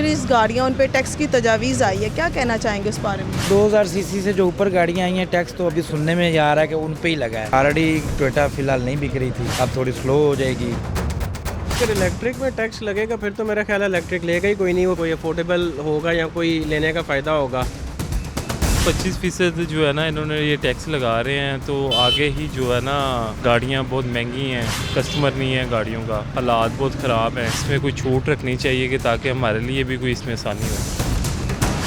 Luxuries गाड़ियाँ उन पे टैक्स की तजावीज़ आई है, क्या कहना चाहेंगे उस बारे में? 2000 सीसी से जो ऊपर गाड़ियाँ आई हैं टैक्स तो अभी सुनने में आ रहा है कि उन पे ही लगा है। ऑलरेडी टोयोटा फिलहाल नहीं बिक रही थी, अब थोड़ी स्लो हो जाएगी। अगर इलेक्ट्रिक में टैक्स लगेगा फिर तो मेरा ख्याल है इलेक्ट्रिक लेगा ही कोई नहीं, वो कोई अफोर्डेबल होगा या कोई लेने का फ़ायदा होगा। 25% जो है ना इन्होंने ये टैक्स लगा रहे हैं, तो आगे ही जो है ना गाड़ियाँ बहुत महंगी हैं, कस्टमर नहीं है गाड़ियों का, हालात बहुत ख़राब हैं। इसमें कोई छूट रखनी चाहिए कि ताकि हमारे लिए भी कोई इसमें आसानी हो।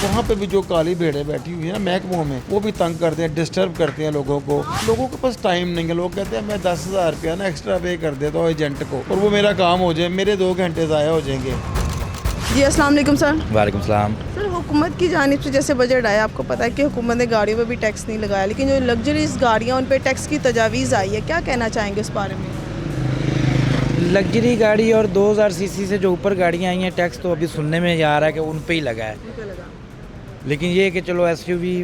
वहाँ पे भी जो काली भेड़ें बैठी हुई है महकमों में, वो भी तंग करते हैं, डिस्टर्ब करते हैं लोगों को। लोगों के पास टाइम नहीं है, लोग कहते हैं मैं 10,000 रुपया ना एक्स्ट्रा पे कर देता हूँ एजेंट को और वो मेरा काम हो जाए, मेरे 2 घंटे ज़ाया हो जाएंगे। जी अस्सलाम वालेकुम सर। वालेकुम सलाम। सर हुकूमत की जानिब से जैसे बजट आया, आपको पता है कि हुकूमत ने गाड़ियों पे भी टैक्स नहीं लगाया, लेकिन जो लग्जरीज गाड़ियाँ उन पे टैक्स की तजावीज़ आई है, क्या कहना चाहेंगे उस बारे में? लग्जरी गाड़ी और 2000 सीसी से जो ऊपर गाड़ियाँ आई हैं टैक्स तो अभी सुनने में आ रहा है कि उन पे ही लगा है। लेकिन ये कि चलो एसयूवी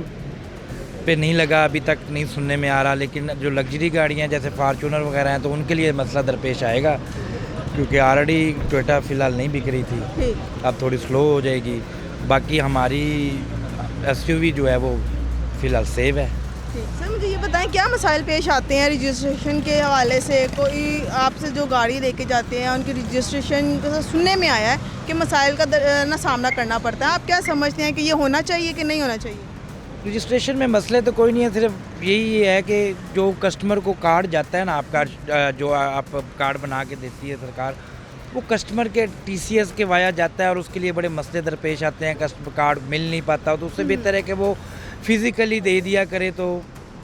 पे नहीं लगा, अभी तक नहीं सुनने में आ रहा, लेकिन जो लग्जरी गाड़ियाँ जैसे फार्चूनर वगैरह हैं तो उनके लिए मसला दरपेश आएगा, क्योंकि ऑलरेडी टोयोटा फ़िलहाल नहीं बिक रही थी, अब थोड़ी स्लो हो जाएगी। बाकी हमारी एसयूवी जो है वो फ़िलहाल सेव है। सर मुझे ये बताएं क्या मसाइल पेश आते हैं रजिस्ट्रेशन के हवाले से? कोई आपसे जो गाड़ी लेके जाते हैं उनकी रजिस्ट्रेशन सुनने में आया है कि मसाइल का ना सामना करना पड़ता है, आप क्या समझते हैं कि ये होना चाहिए कि नहीं होना चाहिए? रजिस्ट्रेशन में मसले तो कोई नहीं है, सिर्फ यही है कि जो कस्टमर को कार्ड जाता है ना, आप कार्ड जो आप कार्ड बना के देती है सरकार, वो कस्टमर के टीसीएस के वाया जाता है और उसके लिए बड़े मसले दरपेश आते हैं, कस्टमर कार्ड मिल नहीं पाता, तो उससे बेहतर है कि वो फिज़िकली दे दिया करे तो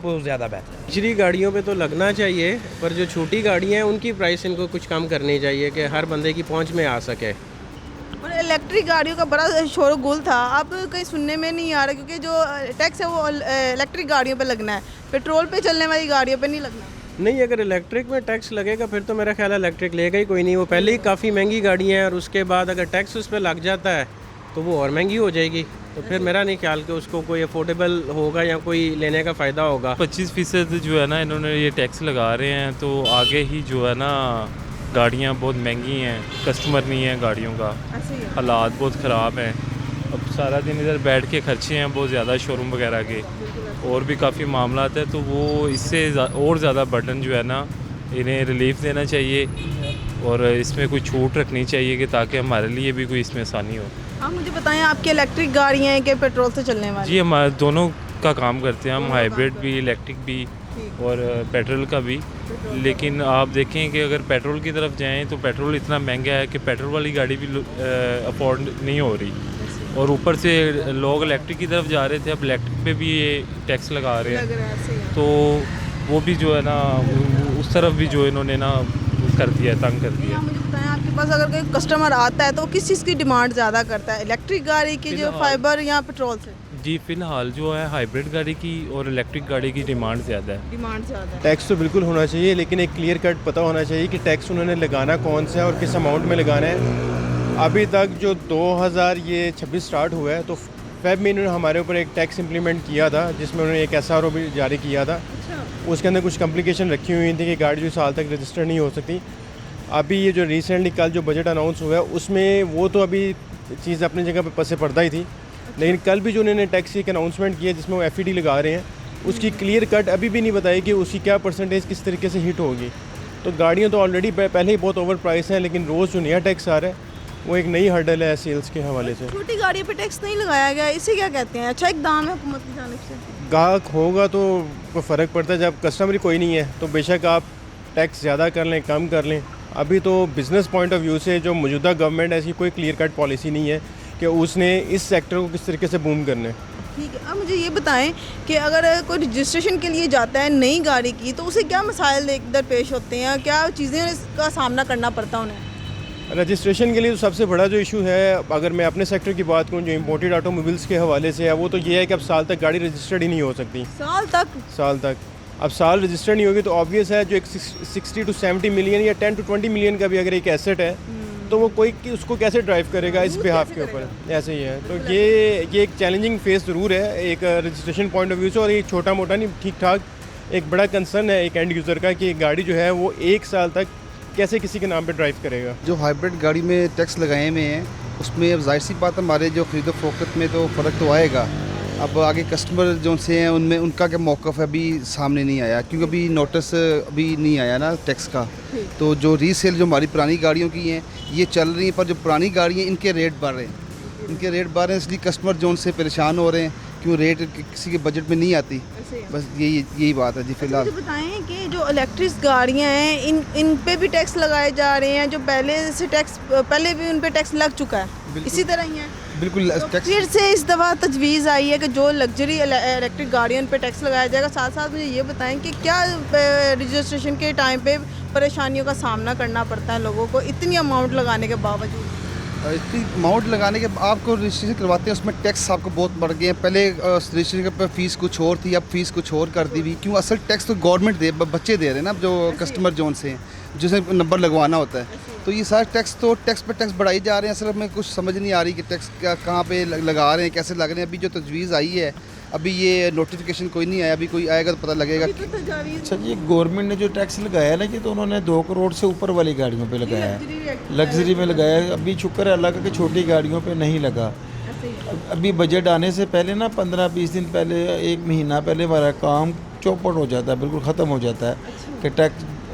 वो ज़्यादा बेहतर है। लग्जरी गाड़ियों पे तो लगना चाहिए, पर जो छोटी गाड़ियाँ हैं उनकी प्राइस इनको कुछ कम करनी चाहिए कि हर बंदे की पहुँच में आ सके। और इलेक्ट्रिक गाड़ियों का बड़ा शोरगुल था, अब कहीं सुनने में नहीं आ रहा, क्योंकि जो टैक्स है वो इलेक्ट्रिक गाड़ियों पे लगना है, पेट्रोल पे चलने वाली गाड़ियों पे नहीं लगना। नहीं, अगर इलेक्ट्रिक में टैक्स लगेगा फिर तो मेरा ख्याल है इलेक्ट्रिक लेगा ही कोई नहीं, वो पहले ही काफ़ी महंगी गाड़ियाँ हैं और उसके बाद अगर टैक्स उस पर लग जाता है तो वो और महंगी हो जाएगी, तो फिर मेरा नहीं ख्याल कि उसको कोई अफोर्डेबल होगा या कोई लेने का फ़ायदा होगा। 25% जो है ना इन्होंने ये टैक्स लगा रहे हैं, तो आगे ही जो है ना गाड़ियाँ बहुत महंगी हैं, कस्टमर नहीं है गाड़ियों का, हालात बहुत ख़राब हैं। अब सारा दिन इधर बैठ के खर्चे हैं बहुत ज़्यादा शोरूम वगैरह के, और भी काफ़ी मामलात है, तो वो इससे और ज़्यादा बर्डन जो है ना इन्हें रिलीफ देना चाहिए और इसमें कोई छूट रखनी चाहिए कि ताकि हमारे लिए भी कोई इसमें आसानी हो। आप मुझे बताएं आपकी इलेक्ट्रिक गाड़ियाँ हैं कि पेट्रोल से चलने वाली? जी हमारे दोनों का काम करते हैं हम, हाइब्रिड भी, इलेक्ट्रिक भी और पेट्रोल का भी। लेकिन आप देखें कि अगर पेट्रोल की तरफ जाएं तो पेट्रोल इतना महंगा है कि पेट्रोल वाली गाड़ी भी अफोर्ड नहीं हो रही, और ऊपर से लोग इलेक्ट्रिक की तरफ जा रहे थे, अब इलेक्ट्रिक पे भी ये टैक्स लगा रहे हैं, तो वो भी जो है ना उस तरफ भी जो इन्होंने ना कर दिया है, तंग कर दिया। मुझे बताएं आपके पास अगर कोई कस्टमर आता है तो किस चीज़ की डिमांड ज़्यादा करता है, इलेक्ट्रिक गाड़ी की जो फाइबर या पेट्रोल से? जी फ़िलहाल जो है हाइब्रिड गाड़ी की और इलेक्ट्रिक गाड़ी की डिमांड ज़्यादा है। डिमांड ज़्यादा है। टैक्स तो बिल्कुल होना चाहिए, लेकिन एक क्लियर कट पता होना चाहिए कि टैक्स उन्होंने लगाना कौन सा है और किस अमाउंट में लगाना है। अभी तक जो 2026 स्टार्ट हुआ है, तो फेब में इन्होंने हमारे ऊपर एक टैक्स इंप्लीमेंट किया था, जिसमें उन्होंने एक SRO भी जारी किया था। उसके अंदर कुछ कॉम्प्लिकेशन रखी हुई थी कि गाड़ी जो साल तक रजिस्टर नहीं हो सकती। अभी ये जो रिसेंटली कल जो बजट अनाउंस हुआ है उसमें वो तो अभी चीज़ अपनी जगह पर पसे पर्दा ही थी, लेकिन कल भी जो उन्होंने टैक्स की एक अनाउंसमेंट किया जिसमें वो FET लगा रहे हैं, उसकी क्लियर कट अभी भी नहीं बताई कि उसकी क्या परसेंटेज किस तरीके से हिट होगी। तो गाड़ियाँ तो ऑलरेडी पहले ही बहुत ओवर प्राइस हैं, लेकिन रोज़ जो नया टैक्स आ रहा है वो एक नई हर्डल है सेल्स के हवाले से। छोटी गाड़ियों पे टैक्स नहीं लगाया गया, इसे क्या कहते हैं? अच्छा इकदाम है हुकूमत की जानिब से। गाहक होगा तो कोई फ़र्क पड़ता है, जब कस्टमर ही कोई नहीं है तो बेशक आप टैक्स ज़्यादा कर लें कम कर लें। अभी तो बिज़नेस पॉइंट ऑफ व्यू से जो मौजूदा गवर्नमेंट ऐसी कोई क्लियर कट पॉलिसी नहीं है कि उसने इस सेक्टर को किस तरीके से बूम करना है। ठीक है, अब मुझे ये बताएं कि अगर कोई रजिस्ट्रेशन के लिए जाता है नई गाड़ी की, तो उसे क्या मसाइल दरपेश होते हैं, क्या चीज़ें का सामना करना पड़ता है उन्हें? रजिस्ट्रेशन के लिए तो सबसे बड़ा जो इशू है, अगर मैं अपने सेक्टर की बात करूँ जो इंपोर्टेड ऑटोमोबाइल्स के हवाले से है, वो तो ये है कि अब साल तक गाड़ी रजिस्टर्ड ही नहीं हो सकती। साल तक अब साल रजिस्टर्ड नहीं होगी तो ऑब्वियस है जो एक 60 to 70 मिलियन या 10 to 20 मिलियन का भी अगर एक एसेट है तो वो कोई उसको कैसे ड्राइव करेगा इस बिहाफ के ऊपर, ऐसे ही है। तो ये एक चैलेंजिंग फेस ज़रूर है एक रजिस्ट्रेशन पॉइंट ऑफ व्यू से, और ये छोटा मोटा नहीं, ठीक ठाक एक बड़ा कंसर्न है एक एंड यूज़र का कि गाड़ी जो है वो 1 साल तक कैसे किसी के नाम पे ड्राइव करेगा। जो हाइब्रिड गाड़ी में टैक्स लगाए हुए हैं उसमें अब जाहिर सी बात हमारे जो खरीदो फरोख्त में तो फ़र्क तो आएगा। अब आगे कस्टमर जो से हैं उनमें उनका क्या मौक़िफ़ है अभी सामने नहीं आया, क्योंकि अभी नोटिस अभी नहीं आया ना टैक्स का। तो जो रीसेल जो हमारी पुरानी गाड़ियों की हैं ये चल रही हैं, पर जो पुरानी गाड़ी हैं इनके रेट बढ़ रहे हैं, इसलिए कस्टमर जो उनसे परेशान हो रहे हैं, क्यों रेट किसी के बजट में नहीं आती। बस यही बात है जी फ़िलहाल। मुझे बताएं कि जो इलेक्ट्रिक गाड़ियां हैं इन पे भी टैक्स लगाए जा रहे हैं, जो पहले भी उन पे टैक्स लग चुका है, इसी तरह ही है। बिल्कुल तो टैक्स फिर से इस दफ़ा तजवीज़ आई है कि जो लग्जरी इलेक्ट्रिक गाड़ियों उन पे टैक्स लगाया जाएगा। साथ साथ मुझे ये बताएं कि क्या रजिस्ट्रेशन के टाइम पे परेशानियों का सामना करना पड़ता है लोगों को इतनी अमाउंट लगाने के बावजूद? इतनी अमाउंट लगाने के आपको रजिस्ट्रेशन करवाते हैं, उसमें टैक्स आपको बहुत बढ़ गए हैं। पहले रजिस्ट्रेशन पर फ़ीस कुछ और थी, अब फ़ीस कुछ और कर दी हुई। क्यों? असल टैक्स तो गवर्नमेंट बच्चे दे रहे हैं ना, जो कस्टमर जोन से हैं, जिसे नंबर लगवाना होता है। तो ये सारे टैक्स पे टैक्स बढ़ाई जा रहे हैं। असल में कुछ समझ नहीं आ रही कि टैक्स कहाँ पे लगा रहे हैं, कैसे लग रहे हैं। अभी जो तजवीज़ आई है, अभी ये नोटिफिकेशन कोई नहीं आया, अभी कोई आएगा तो पता लगेगा। अच्छा, ये गवर्नमेंट ने जो टैक्स लगाया है ना, कि तो उन्होंने 2 करोड़ से ऊपर वाली गाड़ियों पे लगाया है, लग्जरी में लगाया है। अभी शुक्र है अल्लाह का कि छोटी गाड़ियों पे नहीं लगा। अभी बजट आने से पहले ना 15-20 दिन पहले, 1 महीना पहले हमारा काम चौपट हो जाता है, बिल्कुल ख़त्म हो जाता है कि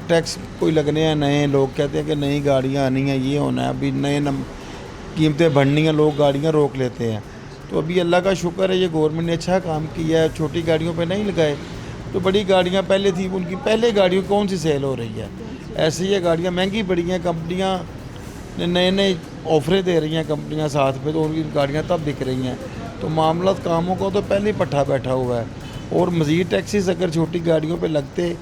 टैक्स कोई लगने हैं नए। लोग कहते हैं कि नई गाड़ियाँ आनी हैं, ये होना है, अभी नए कीमतें बढ़नी हैं, लोग गाड़ियाँ रोक लेते हैं। तो अभी अल्लाह का शुक्र है ये गवर्नमेंट ने अच्छा काम किया है, छोटी गाड़ियों पे नहीं लगाए। तो बड़ी गाड़ियाँ पहले थी, उनकी पहले गाड़ियों कौन सी सेल हो रही है, ऐसे ये गाड़ियाँ महंगी पड़ी हैं। कंपनियाँ नए ऑफरें दे रही हैं कंपनियाँ साथ में, तो उनकी गाड़ियाँ तब बिक रही हैं। तो मामला कामों का तो पहले ही पट्टा बैठा हुआ है, और मज़ीद टैक्सेस अगर छोटी गाड़ियों पे लगते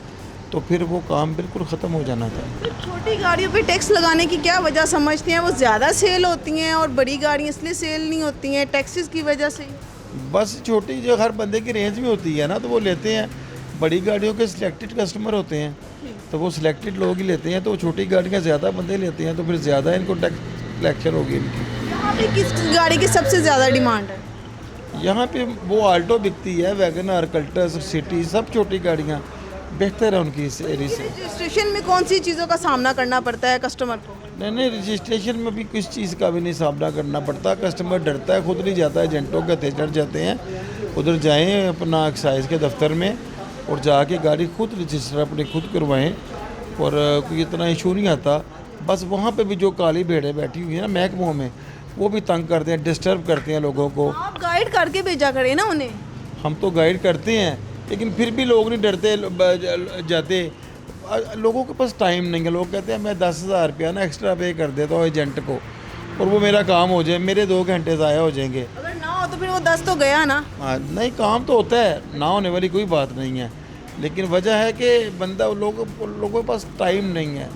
तो फिर वो काम बिल्कुल ख़त्म हो जाना था। तो छोटी गाड़ियों पे टैक्स लगाने की क्या वजह समझते हैं? वो ज़्यादा सेल होती हैं और बड़ी गाड़ियाँ इसलिए सेल नहीं होती हैं टैक्सेस की वजह से? बस छोटी जो हर बंदे की रेंज में होती है ना, तो वो लेते हैं। बड़ी गाड़ियों के सिलेक्टेड कस्टमर होते हैं, तो वो सिलेक्टेड लोग ही लेते हैं। तो छोटी गाड़ियाँ ज़्यादा बंदे लेते हैं, तो फिर ज़्यादा इनको टैक्स कलेक्शन होगी इनकी। यहाँ पे किस गाड़ी की सबसे ज़्यादा डिमांड है? यहाँ पे वो आल्टो बिकती है, वैगनर, कल्टस, सिटी, सब छोटी गाड़ियाँ बेहतर है उनकी इस एरिया से। रजिस्ट्रेशन में कौन सी चीज़ों का सामना करना पड़ता है कस्टमर को? नहीं, रजिस्ट्रेशन में भी किस चीज़ का भी नहीं सामना करना पड़ता। कस्टमर डरता है, खुद नहीं जाता है, एजेंटों के हथे चढ़ जाते हैं। उधर जाएं अपना एक्साइज के दफ्तर में और जाके गाड़ी खुद रजिस्टर अपने खुद करवाएं, और कोई इतना इशू नहीं आता। बस वहाँ पे भी जो काली भेड़ें बैठी हुई है ना महकमों में, वो भी तंग करते हैं, डिस्टर्ब करते हैं लोगों को। आप गाइड करके भेजा करें ना उन्हें। हम तो गाइड करते हैं, लेकिन फिर भी लोग नहीं डरते जाते। लोगों के पास टाइम नहीं है। लोग कहते हैं मैं 10,000 रुपया ना एक्स्ट्रा पे कर देता हूँ एजेंट को, और वो मेरा काम हो जाए, मेरे 2 घंटे ज़ाया हो जाएंगे। अगर ना हो तो फिर वो 10 तो गया ना। हाँ, नहीं, काम तो होता है, ना होने वाली कोई बात नहीं है, लेकिन वजह है कि बंदा लोगों के पास टाइम नहीं है।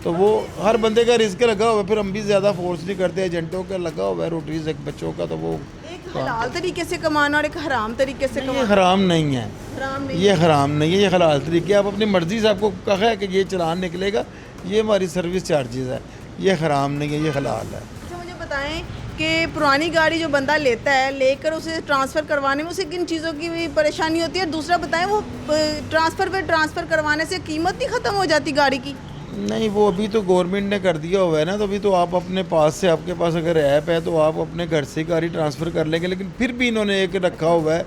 तो वो हर बंदे का रिस्क लगा हुआ है, फिर हम भी ज़्यादा फोर्स नहीं करते। एजेंटों का लगा हुआ है रोटीज एक बच्चों का, तो वो एक हलाल तरीके से कमाना और एक हराम तरीके से ये कमाना। हराम नहीं है, हराम नहीं ये हराम नहीं है, ये हलाल तरीके। आप अपनी मर्ज़ी से आपको कहा है कि ये चलान निकलेगा, ये हमारी सर्विस चार्जेस है, ये हराम नहीं है, ये हलाल है। अच्छा, मुझे बताएं कि पुरानी गाड़ी जो बंदा लेता है, लेकर उसे ट्रांसफ़र करवाने में उसे किन चीज़ों की भी परेशानी होती है? और दूसरा बताएं, वो ट्रांसफ़र करवाने से कीमत नहीं ख़त्म हो जाती गाड़ी की? नहीं, वो अभी तो गवर्नमेंट ने कर दिया हुआ है ना, तो अभी तो आप अपने पास से, आपके पास अगर ऐप है तो आप अपने घर से गाड़ी ट्रांसफ़र कर लेंगे। लेकिन फिर भी इन्होंने एक रखा हुआ है,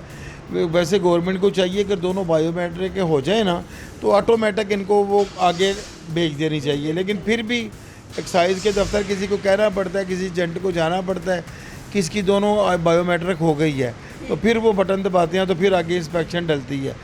वैसे गवर्नमेंट को चाहिए कि दोनों बायोमेट्रिक के हो जाए ना, तो ऑटोमेटिक इनको वो आगे भेज देनी चाहिए। लेकिन फिर भी एक्साइज के दफ्तर किसी को कहना पड़ता है, किसी एजेंट को जाना पड़ता है कि इसकी दोनों बायोमेट्रिक हो गई है, तो फिर वो बटन दबाते हैं, तो फिर आगे इंस्पेक्शन डलती है।